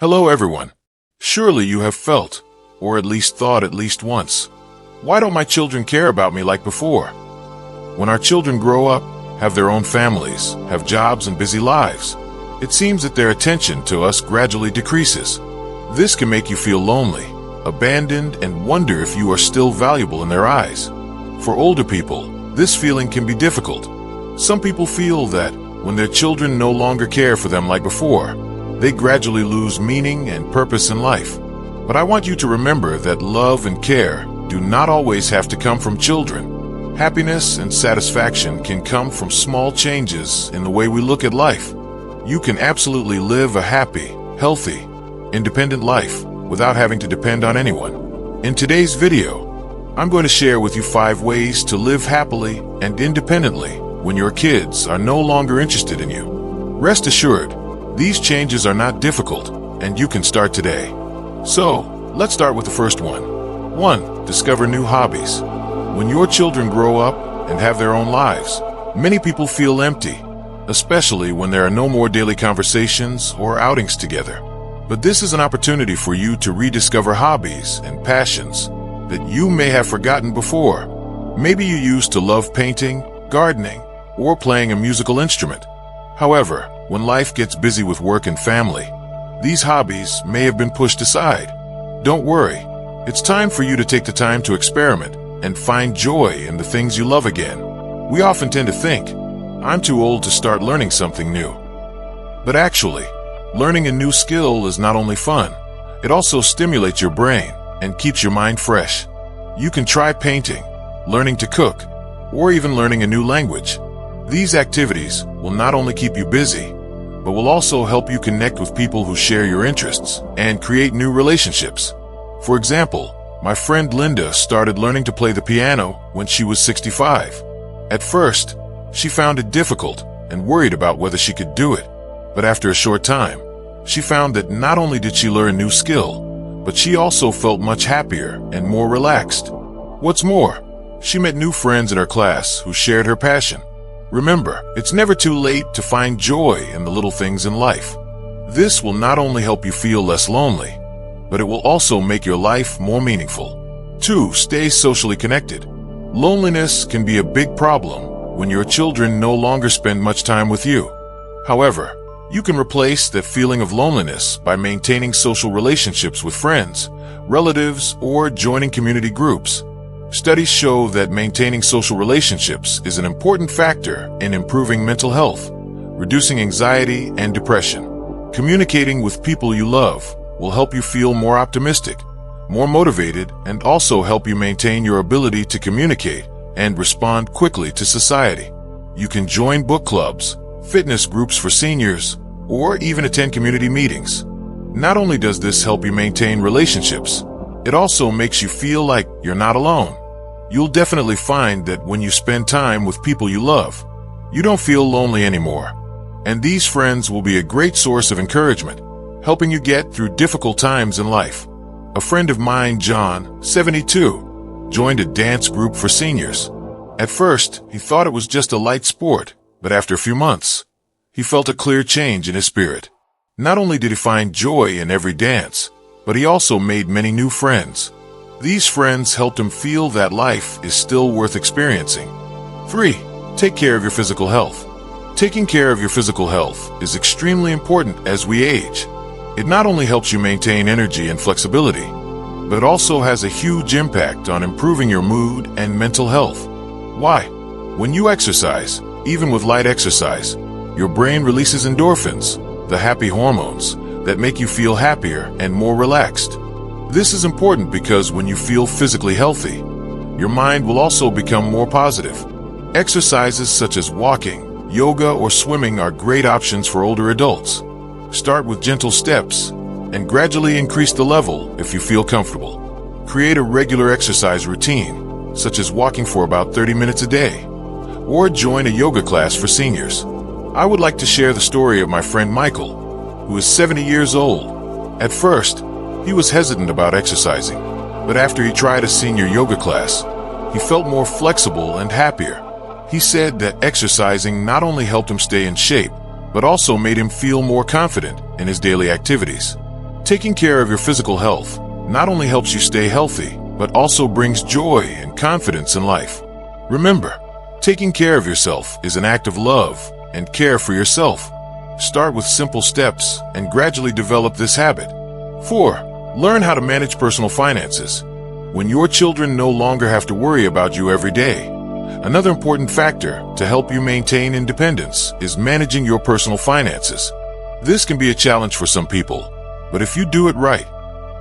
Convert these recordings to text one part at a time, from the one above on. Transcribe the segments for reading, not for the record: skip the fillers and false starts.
Hello everyone. Surely you have felt, or at least thought at least once, why don't my children care about me like before? When our children grow up, have their own families, have jobs and busy lives, it seems that their attention to us gradually decreases. This can make you feel lonely, abandoned, and wonder if you are still valuable in their eyes. For older people, this feeling can be difficult. Some people feel that when their children no longer care for them like before, they gradually lose meaning and purpose in life. But I want you to remember that love and care do not always have to come from children. Happiness and satisfaction can come from small changes in the way we look at life. You can absolutely live a happy, healthy, independent life without having to depend on anyone. In today's video, I'm going to share with you 5 ways to live happily and independently when your kids are no longer interested in you. Rest assured, these changes are not difficult, and you can start today. So, let's start with the first one. 1. Discover new hobbies. When your children grow up and have their own lives, many people feel empty, especially when there are no more daily conversations or outings together. But this is an opportunity for you to rediscover hobbies and passions that you may have forgotten before. Maybe you used to love painting, gardening, or playing a musical instrument. However, when life gets busy with work and family, these hobbies may have been pushed aside. Don't worry, it's time for you to take the time to experiment and find joy in the things you love again. We often tend to think, I'm too old to start learning something new. But actually, learning a new skill is not only fun, it also stimulates your brain and keeps your mind fresh. You can try painting, learning to cook, or even learning a new language. These activities will not only keep you busy, but will also help you connect with people who share your interests and create new relationships. For example, my friend Linda started learning to play the piano when she was 65. At first, she found it difficult and worried about whether she could do it. But after a short time, she found that not only did she learn a new skill, but she also felt much happier and more relaxed. What's more, she met new friends in her class who shared her passion. Remember, it's never too late to find joy in the little things in life. This will not only help you feel less lonely, but it will also make your life more meaningful. 2. Stay socially connected. Loneliness can be a big problem when your children no longer spend much time with you. However, you can replace that feeling of loneliness by maintaining social relationships with friends, relatives, or joining community groups. Studies show that maintaining social relationships is an important factor in improving mental health, reducing anxiety and depression. Communicating with people you love will help you feel more optimistic, more motivated, and also help you maintain your ability to communicate and respond quickly to society. You can join book clubs, fitness groups for seniors, or even attend community meetings. Not only does this help you maintain relationships, it also makes you feel like you're not alone. You'll definitely find that when you spend time with people you love, you don't feel lonely anymore. And these friends will be a great source of encouragement, helping you get through difficult times in life. A friend of mine, John, 72, joined a dance group for seniors. At first, he thought it was just a light sport, but after a few months, he felt a clear change in his spirit. Not only did he find joy in every dance, but he also made many new friends. These friends helped him feel that life is still worth experiencing. 3. Take care of your physical health. Taking care of your physical health is extremely important as we age. It not only helps you maintain energy and flexibility, but also has a huge impact on improving your mood and mental health. Why? When you exercise, even with light exercise, your brain releases endorphins, the happy hormones, that make you feel happier and more relaxed. This is important because when you feel physically healthy, your mind will also become more positive. Exercises such as walking, yoga, or swimming are great options for older adults. Start with gentle steps and gradually increase the level if you feel comfortable. Create a regular exercise routine, such as walking for about 30 minutes a day, or join a yoga class for seniors. I would like to share the story of my friend Michael, who is 70 years old. At first, he was hesitant about exercising, but after he tried a senior yoga class, he felt more flexible and happier. He said that exercising not only helped him stay in shape, but also made him feel more confident in his daily activities. Taking care of your physical health not only helps you stay healthy, but also brings joy and confidence in life. Remember, taking care of yourself is an act of love and care for yourself. Start with simple steps and gradually develop this habit. 4. Learn how to manage personal finances. When your children no longer have to worry about you every day, another important factor to help you maintain independence is managing your personal finances. This can be a challenge for some people, but if you do it right,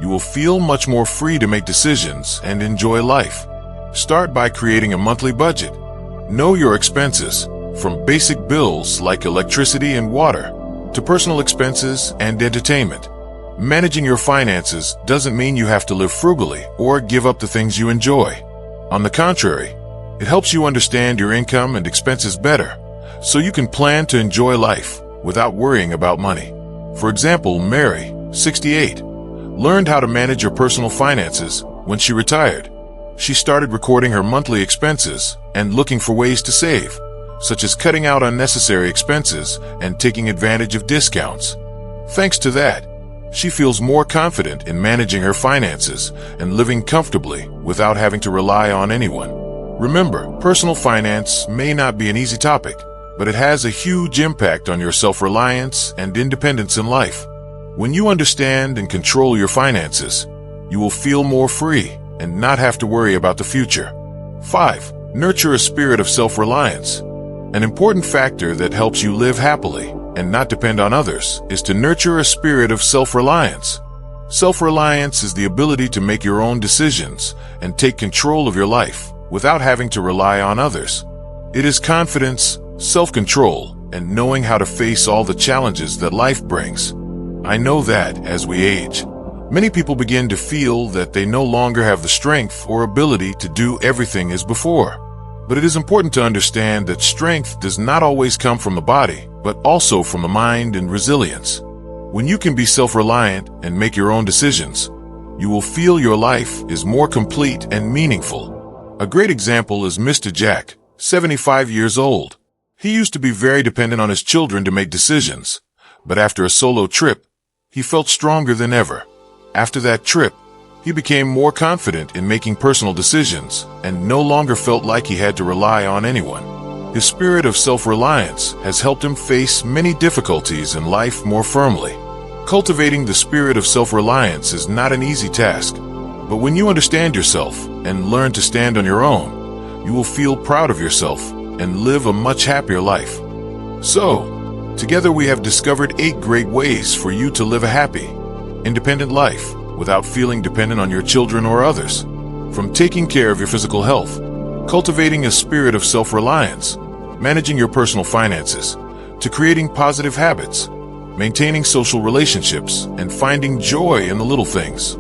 you will feel much more free to make decisions and enjoy life. Start by creating a monthly budget. Know your expenses, from basic bills like electricity and water to personal expenses and entertainment. Managing your finances doesn't mean you have to live frugally or give up the things you enjoy. On the contrary, it helps you understand your income and expenses better, so you can plan to enjoy life without worrying about money. For example, Mary, 68, learned how to manage her personal finances when she retired. She started recording her monthly expenses and looking for ways to save, such as cutting out unnecessary expenses and taking advantage of discounts. Thanks to that, she feels more confident in managing her finances and living comfortably without having to rely on anyone. Remember, personal finance may not be an easy topic, but it has a huge impact on your self-reliance and independence in life. When you understand and control your finances, you will feel more free and not have to worry about the future. 5. Nurture a spirit of self-reliance. An important factor that helps you live happily and not depend on others is to nurture a spirit of self-reliance. Self-reliance is the ability to make your own decisions and take control of your life without having to rely on others. It is confidence, self-control, and knowing how to face all the challenges that life brings. I know that as we age, many people begin to feel that they no longer have the strength or ability to do everything as before. But it is important to understand that strength does not always come from the body, but also from the mind and resilience. When you can be self-reliant and make your own decisions, you will feel your life is more complete and meaningful. A great example is Mr. Jack, 75 years old. He used to be very dependent on his children to make decisions, but after a solo trip, he felt stronger than ever. After that trip, he became more confident in making personal decisions and no longer felt like he had to rely on anyone. His spirit of self-reliance has helped him face many difficulties in life more firmly. Cultivating the spirit of self-reliance is not an easy task, but when you understand yourself and learn to stand on your own, you will feel proud of yourself and live a much happier life. So, together we have discovered 8 great ways for you to live a happy, independent life without feeling dependent on your children or others. From taking care of your physical health, cultivating a spirit of self-reliance, managing your personal finances, to creating positive habits, maintaining social relationships, and finding joy in the little things.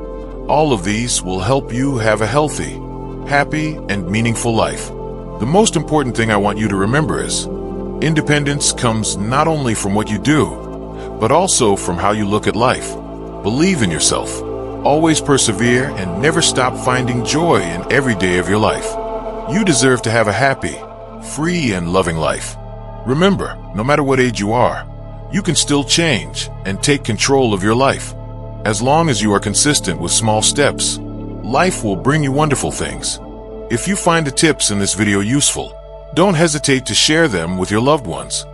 All of these will help you have a healthy, happy, and meaningful life. The most important thing I want you to remember is, independence comes not only from what you do, but also from how you look at life. Believe in yourself. Always persevere and never stop finding joy in every day of your life. You deserve to have a happy, free, and loving life. Remember, no matter what age you are, you can still change and take control of your life. As long as you are consistent with small steps, life will bring you wonderful things. If you find the tips in this video useful, don't hesitate to share them with your loved ones.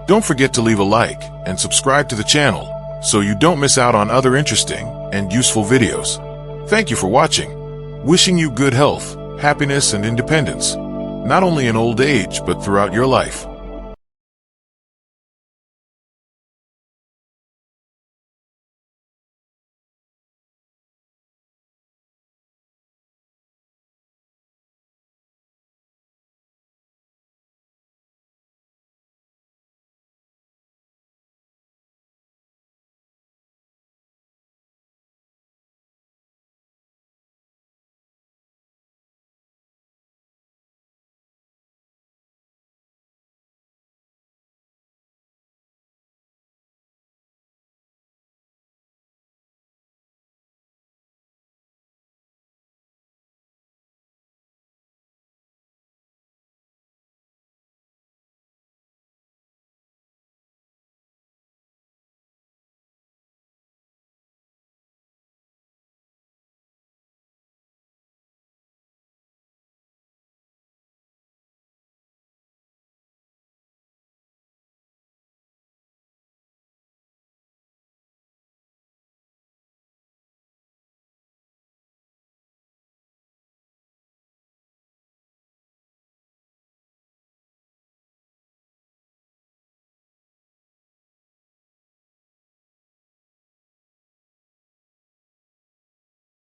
Don't forget to leave a like and subscribe to the channel so you don't miss out on other interesting and useful videos. Thank you for watching. Wishing you good health, happiness, and independence, not only in old age, but throughout your life.